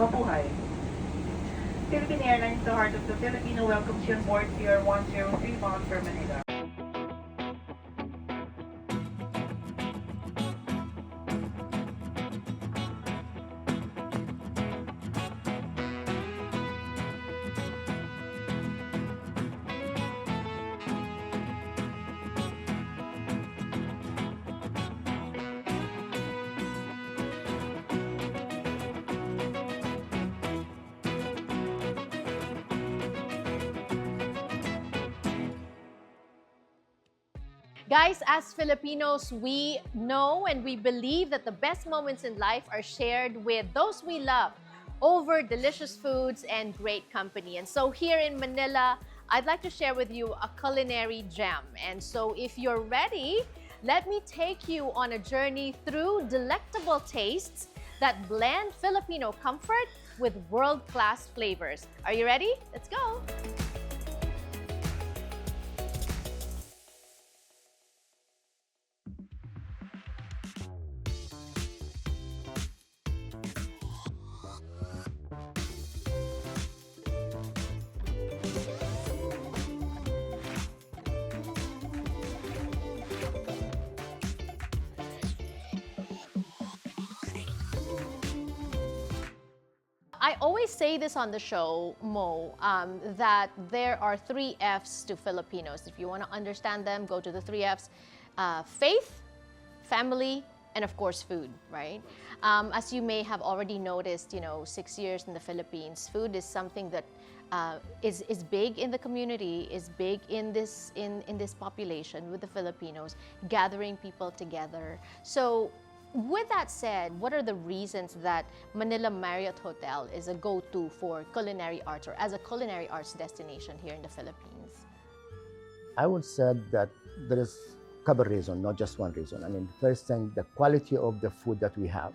Mabuhay! Philippine Airlines, the heart of the Filipino, welcomes you on board CR 103 bound for Manila. Guys, as Filipinos, we know and we believe that the best moments in life are shared with those we love over delicious foods and great company. And so here in Manila, I'd like to share with you a culinary gem. And so if you're ready, let me take you on a journey through delectable tastes that blend Filipino comfort with world-class flavors. Are you ready? Let's go! I always say this on the show, Mo, that there are 3 F's to Filipinos. If you want to understand them, go to the 3 F's. Faith, family, and of course, food, right? As you may have already noticed, 6 years in the Philippines, food is something that is big in the community, is big in this population with the Filipinos, gathering people together. So with that said, what are the reasons that Manila Marriott Hotel is a go-to for culinary arts or as a culinary arts destination here in the Philippines? I would say that there is a couple of reasons, not just one reason. I mean, first thing, the quality of the food that we have,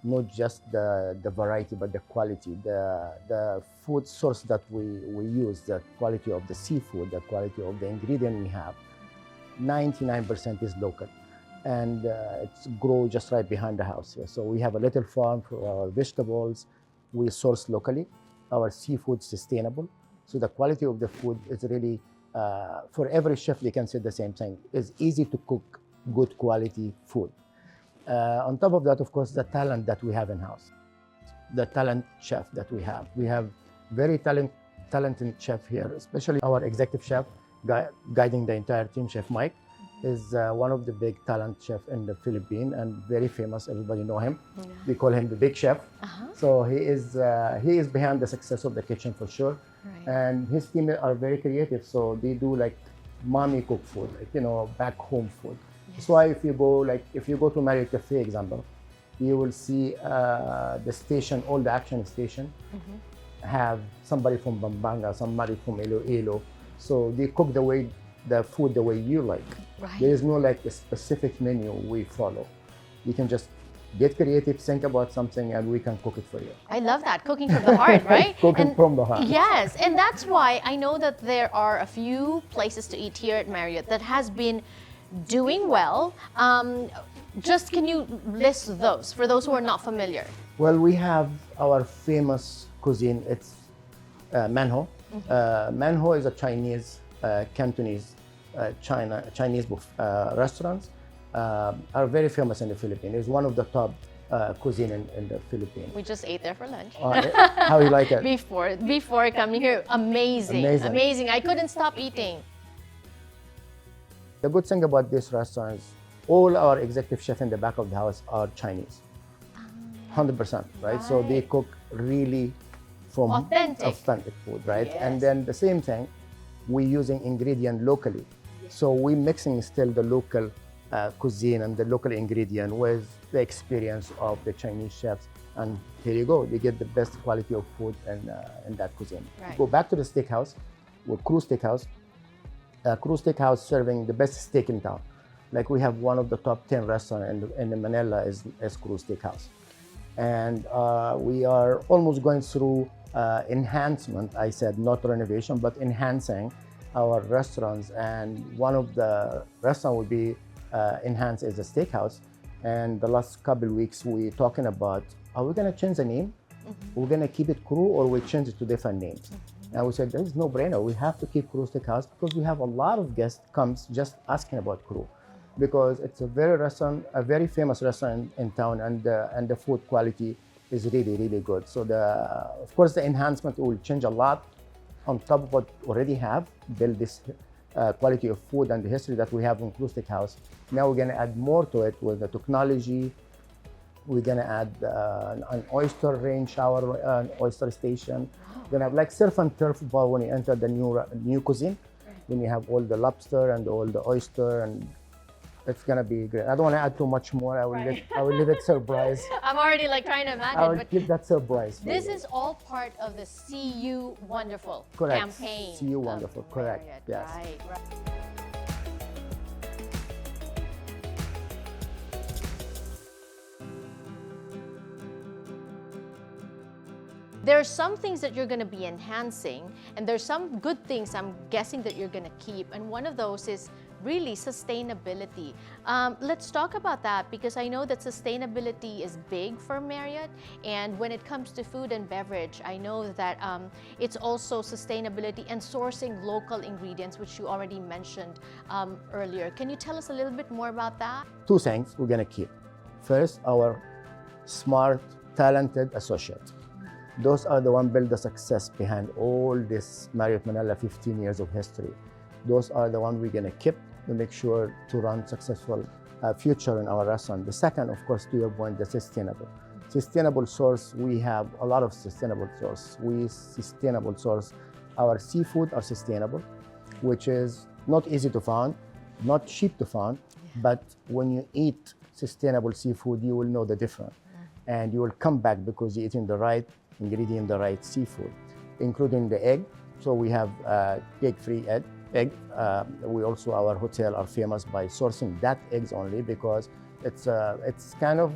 not just the variety, but the quality, the food source that we use, the quality of the seafood, the quality of the ingredient we have, 99% is local. And it's grow just right behind the house here. So we have a little farm for our vegetables. We source locally. Our seafood sustainable. So the quality of the food is really, for every chef, they can say the same thing. It's easy to cook good quality food. On top of that, of course, the talent that we have in-house. The talent chef that we have. We have very talented chef here, especially our executive chef guiding the entire team, Chef Mike. Is one of the big talent chef in the Philippines and very famous. Everybody know him. Yeah. We call him the Big Chef. So he is behind the success of the kitchen for sure. Right. And his team are very creative. So they do like mommy cook food, like, back home food. Yes. That's why if you go to Marriott Cafe, example, you will see the station, all the action station, have somebody from Bambanga, somebody from Iloilo. So they cook the food the way you like. Right. There is no like a specific menu we follow. You can just get creative, think about something, and we can cook it for you. I love that, cooking from the heart, right? Cooking from the heart. Yes, and that's why I know that there are a few places to eat here at Marriott that has been doing well. Just can you list those for those who are not familiar? Well, we have our famous cuisine. It's manho. Manho is a Chinese, Cantonese, Chinese restaurants are very famous in the Philippines. It's one of the top cuisine in the Philippines. We just ate there for lunch. How you like it? Before coming here, amazing. I couldn't stop eating. The good thing about this restaurant is all our executive chefs in the back of the house are Chinese, 100%, right? So they cook really from authentic food, right? Yes. And then the same thing, we're using ingredient locally. So we're mixing still the local cuisine and the local ingredient with the experience of the Chinese chefs. And here you go, you get the best quality of food in that cuisine. Right. Go back to the steakhouse, with CRU Steakhouse. CRU Steakhouse serving the best steak in town. Like we have one of the top 10 restaurants in Manila is CRU Steakhouse. And we are almost going through enhancement, I said, not renovation, but enhancing our restaurants. And one of the restaurants will be enhanced as a steakhouse. And the last couple of weeks, we're talking about, are we going to change the name? We're gonna keep it CRU or we change it to different names. And we said, there's no brainer. We have to keep CRU Steakhouse because we have a lot of guests comes just asking about CRU, because it's a very famous restaurant in town, and the food quality is really, really good. So of course, the enhancement will change a lot on top of what we already have, build this quality of food and the history that we have in CRU Steakhouse. Now we're gonna add more to it with the technology. We're gonna add an oyster rain shower, an oyster station. We're gonna have like surf and turf bar when you enter the new cuisine. Then you have all the lobster and all the oyster, and it's gonna be great. I don't want to add too much more. I will leave it surprise. I'm already like trying to imagine. I will but keep that surprise. this is all part of the See You Wonderful Correct. campaign. See You Wonderful. of Correct. Marriott. Yes. Right. There are some things that you're going to be enhancing, and there's some good things I'm guessing that you're going to keep, and one of those is really sustainability. Let's talk about that, because I know that sustainability is big for Marriott, and when it comes to food and beverage, I know that it's also sustainability and sourcing local ingredients, which you already mentioned earlier. Can you tell us a little bit more about that? Two things we're gonna keep. First, our smart, talented associates. Those are the ones build the success behind all this Marriott Manila 15 years of history. Those are the ones we're gonna keep to make sure to run successful future in our restaurant. The second, of course, to your point, the sustainable. Sustainable source, we have a lot of sustainable source. Our seafood are sustainable, which is not easy to find, not cheap to find, but when you eat sustainable seafood, you will know the difference. And you will come back because you're eating the right ingredient, the right seafood, including the egg. So we have cake-free egg. We also, our hotel are famous by sourcing that eggs only, because it's kind of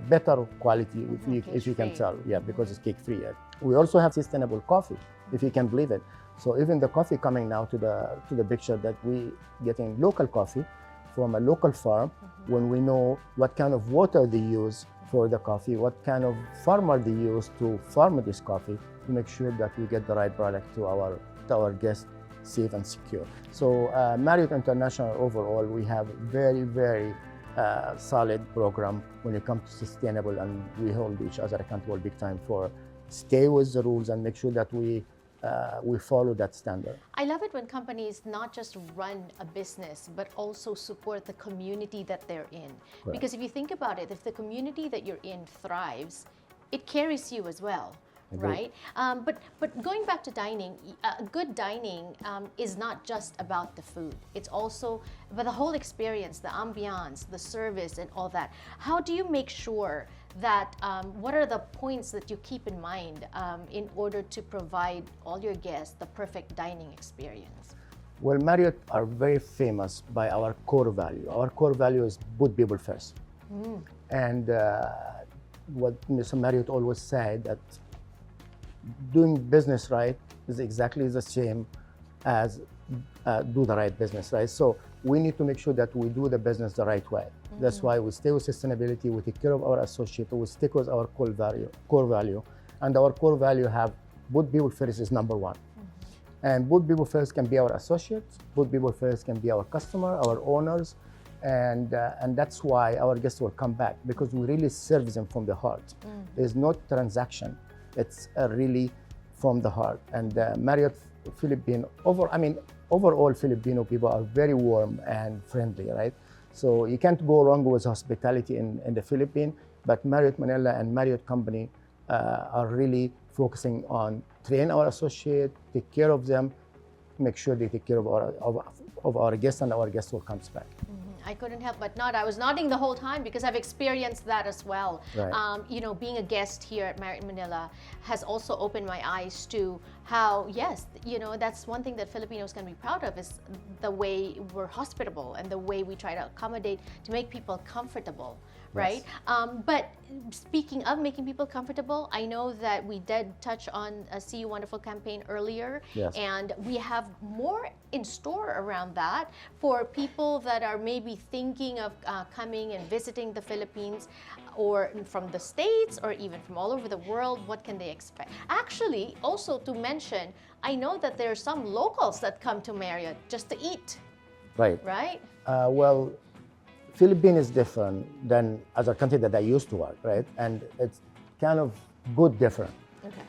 better quality if you can tell, yeah, because it's cake-free egg. We also have sustainable coffee, if you can believe it. So even the coffee coming now to the picture, that we getting local coffee from a local farm, when we know what kind of water they use for the coffee, what kind of farmer they use to farm this coffee, to make sure that we get the right product to our guests, safe and secure. So Marriott International overall, we have very, very solid program when it comes to sustainable, and we hold each other accountable big time for stay with the rules and make sure that we follow that standard. I love it when companies not just run a business, but also support the community that they're in. Correct. Because if you think about it, if the community that you're in thrives, it carries you as well. Agreed. Right? But going back to dining, good dining is not just about the food. It's also about the whole experience, the ambiance, the service, and all that. How do you make sure that, what are the points that you keep in mind in order to provide all your guests the perfect dining experience? Well, Marriott are very famous by our core value. Our core value is put people first. And what Mr. Marriott always said, that doing business right is exactly the same as do the right business, right? So we need to make sure that we do the business the right way. That's why we stay with sustainability, we take care of our associates, we stick with our core value. And our core value have put people first is number one. And put people first can be our associates, put people first can be our customer, our owners, and that's why our guests will come back, because we really serve them from the heart. There's no transaction. It's really from the heart. And Marriott overall Filipino people are very warm and friendly, right? So you can't go wrong with hospitality in the Philippines, but Marriott Manila and Marriott Company are really focusing on train our associates, take care of them, make sure they take care of our guests, and our guests will come back. I couldn't help but nod. I was nodding the whole time because I've experienced that as well. Right. You know, being a guest here at Marriott Manila has also opened my eyes to how, yes, you know, that's one thing that Filipinos can be proud of, is the way we're hospitable and the way we try to accommodate to make people comfortable, right? But speaking of making people comfortable, I know that we did touch on a See You Wonderful campaign earlier, Yes. and we have more in store around that for people that are maybe thinking of coming and visiting the Philippines, or from the States, or even from all over the world. What can they expect? Actually, also to mention, I know that there are some locals that come to Marriott just to eat, Right. right? Well, Philippines is different than other country that I used to work, right? And it's kind of good different. Okay.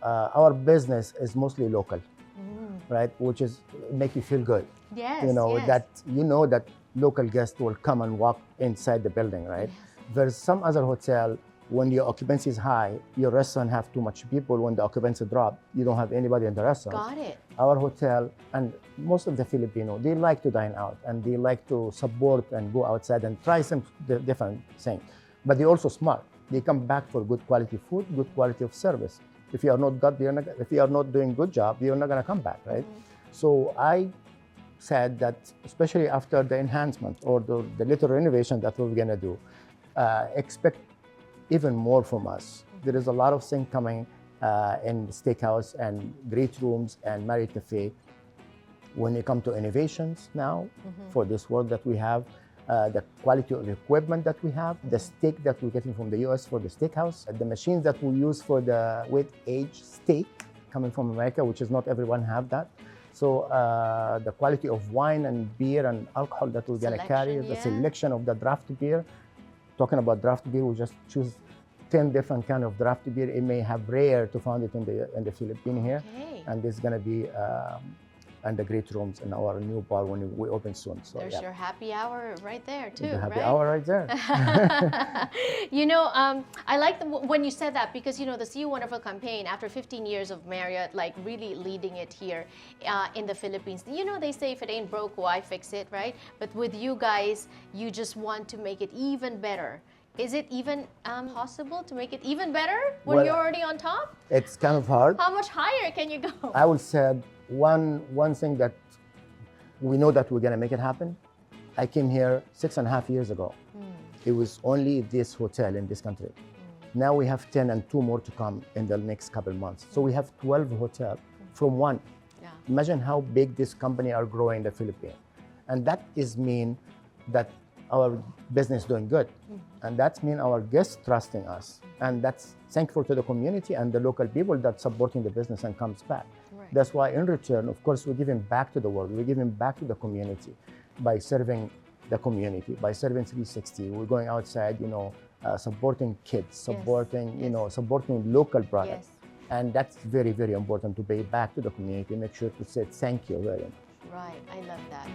Our business is mostly local, right? Which is make you feel good. Yes, yes. that local guests will come and walk inside the building, right? There's some other hotel, when your occupancy is high, your restaurant have too much people. When the occupancy drop, you don't have anybody in the restaurant. Got it. Our hotel, and most of the Filipino, they like to dine out and they like to support and go outside and try some different things. But they're also smart. They come back for good quality food, good quality of service. If you are not doing good job, you're not gonna come back, right? So I said that, especially after the enhancement or the little renovation that we're gonna do, expect even more from us. There is a lot of things coming in the steakhouse and great rooms and Marriott Cafe. When it comes to innovations now, for this world that we have, the quality of equipment that we have, the steak that we're getting from the US for the steakhouse, the machines that we use for the weight-aged steak coming from America, which is not everyone have that. So the quality of wine and beer and alcohol that we're gonna carry, the selection of the draft beer. Talking about draft beer, we just choose 10 different kind of draft beer. It may have rare to find it in the Philippines here, and this is gonna be and the great rooms in our new bar when we open soon. So there's your happy hour right there too, the happy right? hour right there. I like when you said that, because the See You Wonderful campaign, after 15 years of Marriott, like really leading it here in the Philippines. They say if it ain't broke, why fix it, right? But with you guys, you just want to make it even better. Is it even possible to make it even better when you're already on top? It's kind of hard. How much higher can you go? I would say one thing that we know that we're gonna make it happen. I came here 6.5 years ago. It was only this hotel in this country. Now we have 10 and 2 more to come in the next couple months. So we have 12 hotels from one. Yeah. Imagine how big this company are growing in the Philippines. And that is mean that our business is doing good. And that means our guests trusting us. And that's thankful to the community and the local people that supporting the business and comes back. Right. That's why in return, of course, we're giving back to the world. We're giving back to the community by serving the community, by serving 360. We're going outside, supporting kids, supporting local products. Yes. And that's very, very important to pay back to the community. Make sure to say thank you very much. Right, I love that.